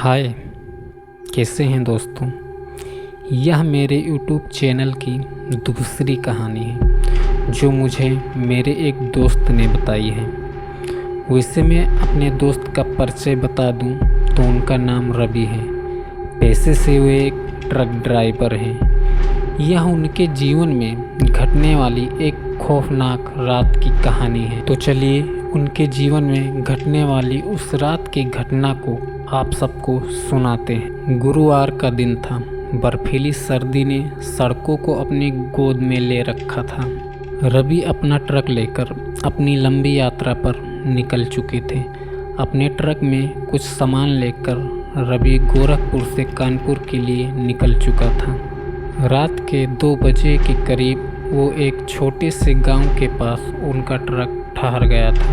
हाय, कैसे हैं दोस्तों। यह मेरे यूट्यूब चैनल की दूसरी कहानी है जो मुझे मेरे एक दोस्त ने बताई है। वैसे मैं अपने दोस्त का परिचय बता दूं तो उनका नाम रवि है। पेशे से वे एक ट्रक ड्राइवर हैं। यह उनके जीवन में घटने वाली एक खौफनाक रात की कहानी है। तो चलिए उनके जीवन में घटने वाली उस रात की घटना को आप सबको सुनाते हैं। गुरुवार का दिन था। बर्फीली सर्दी ने सड़कों को अपनी गोद में ले रखा था। रवि अपना ट्रक लेकर अपनी लंबी यात्रा पर निकल चुके थे। अपने ट्रक में कुछ सामान लेकर रवि गोरखपुर से कानपुर के लिए निकल चुका था। रात के 2 बजे के करीब वो एक छोटे से गांव के पास उनका ट्रक ठहर गया था।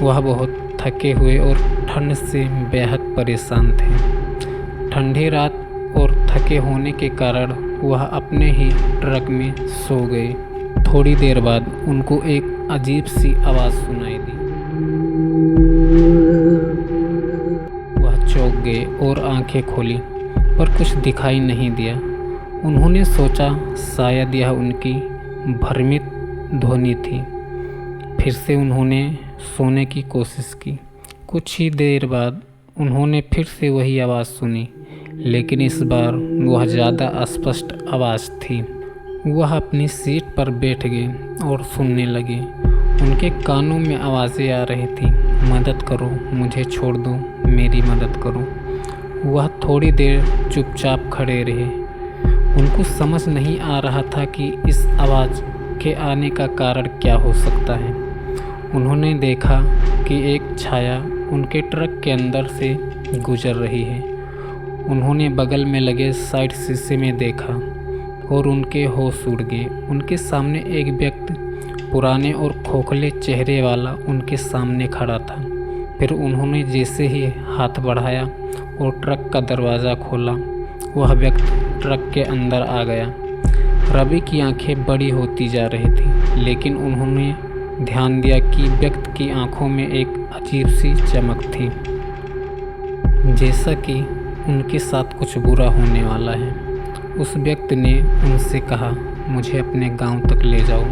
वह बहुत थके हुए और ठंड से बेहद परेशान थे। ठंडी रात और थके होने के कारण वह अपने ही ट्रक में सो गए। थोड़ी देर बाद उनको एक अजीब सी आवाज़ सुनाई दी। वह चौंक गए और आंखें खोली पर कुछ दिखाई नहीं दिया। उन्होंने सोचा शायद यह उनकी भ्रमित ध्वनि थी। फिर से उन्होंने सोने की कोशिश की। कुछ ही देर बाद उन्होंने फिर से वही आवाज़ सुनी, लेकिन इस बार वह ज़्यादा स्पष्ट आवाज़ थी। वह अपनी सीट पर बैठ गए और सुनने लगे। उनके कानों में आवाज़ें आ रही थी, मदद करो, मुझे छोड़ दो, मेरी मदद करो। वह थोड़ी देर चुपचाप खड़े रहे। उनको समझ नहीं आ रहा था कि इस आवाज़ के आने का कारण क्या हो सकता है। उन्होंने देखा कि एक छाया उनके ट्रक के अंदर से गुजर रही है। उन्होंने बगल में लगे साइड शीशे में देखा और उनके होश उड़ गए। उनके सामने एक व्यक्ति पुराने और खोखले चेहरे वाला उनके सामने खड़ा था। फिर उन्होंने जैसे ही हाथ बढ़ाया और ट्रक का दरवाज़ा खोला, वह व्यक्ति ट्रक के अंदर आ गया। रवि की आंखें बड़ी होती जा रही थी, लेकिन उन्होंने ध्यान दिया कि व्यक्ति की आंखों में एक अजीब सी चमक थी, जैसा कि उनके साथ कुछ बुरा होने वाला है। उस व्यक्ति ने उनसे कहा, मुझे अपने गांव तक ले जाओ,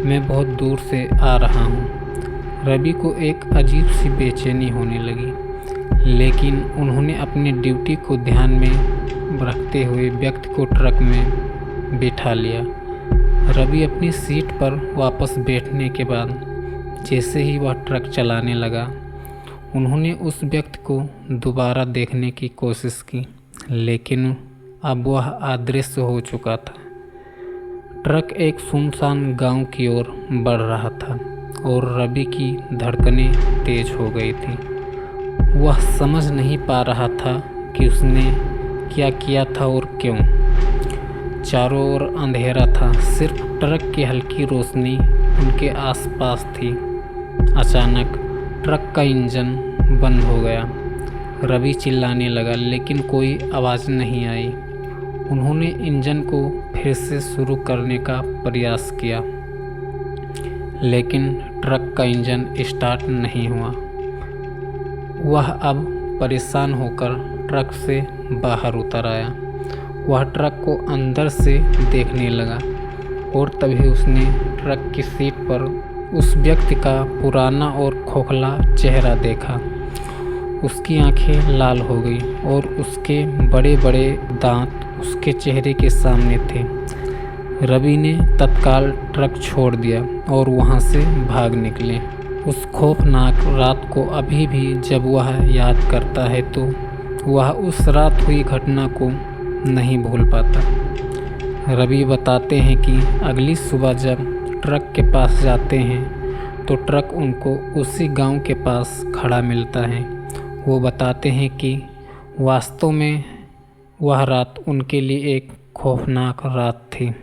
मैं बहुत दूर से आ रहा हूं। रवि को एक अजीब सी बेचैनी होने लगी, लेकिन उन्होंने अपनी ड्यूटी को ध्यान में रखते हुए व्यक्ति को ट्रक में बिठा लिया। रवि अपनी सीट पर वापस बैठने के बाद जैसे ही वह ट्रक चलाने लगा, उन्होंने उस व्यक्ति को दोबारा देखने की कोशिश की, लेकिन अब वह अदृश्य हो चुका था। ट्रक एक सुनसान गांव की ओर बढ़ रहा था और रवि की धड़कनें तेज हो गई थी। वह समझ नहीं पा रहा था कि उसने क्या किया था और क्यों। चारों ओर अंधेरा था, सिर्फ ट्रक की हल्की रोशनी उनके आसपास थी। अचानक ट्रक का इंजन बंद हो गया। रवि चिल्लाने लगा, लेकिन कोई आवाज़ नहीं आई। उन्होंने इंजन को फिर से शुरू करने का प्रयास किया, लेकिन ट्रक का इंजन स्टार्ट नहीं हुआ। वह अब परेशान होकर ट्रक से बाहर उतर आया। वह ट्रक को अंदर से देखने लगा और तभी उसने ट्रक की सीट पर उस व्यक्ति का पुराना और खोखला चेहरा देखा। उसकी आंखें लाल हो गई और उसके बड़े बड़े दांत उसके चेहरे के सामने थे। रवि ने तत्काल ट्रक छोड़ दिया और वहां से भाग निकले। उस खौफनाक रात को अभी भी जब वह याद करता है तो वह उस रात हुई घटना को नहीं भूल पाता। रवि बताते हैं कि अगली सुबह जब ट्रक के पास जाते हैं तो ट्रक उनको उसी गांव के पास खड़ा मिलता है। वो बताते हैं कि वास्तव में वह रात उनके लिए एक खौफनाक रात थी।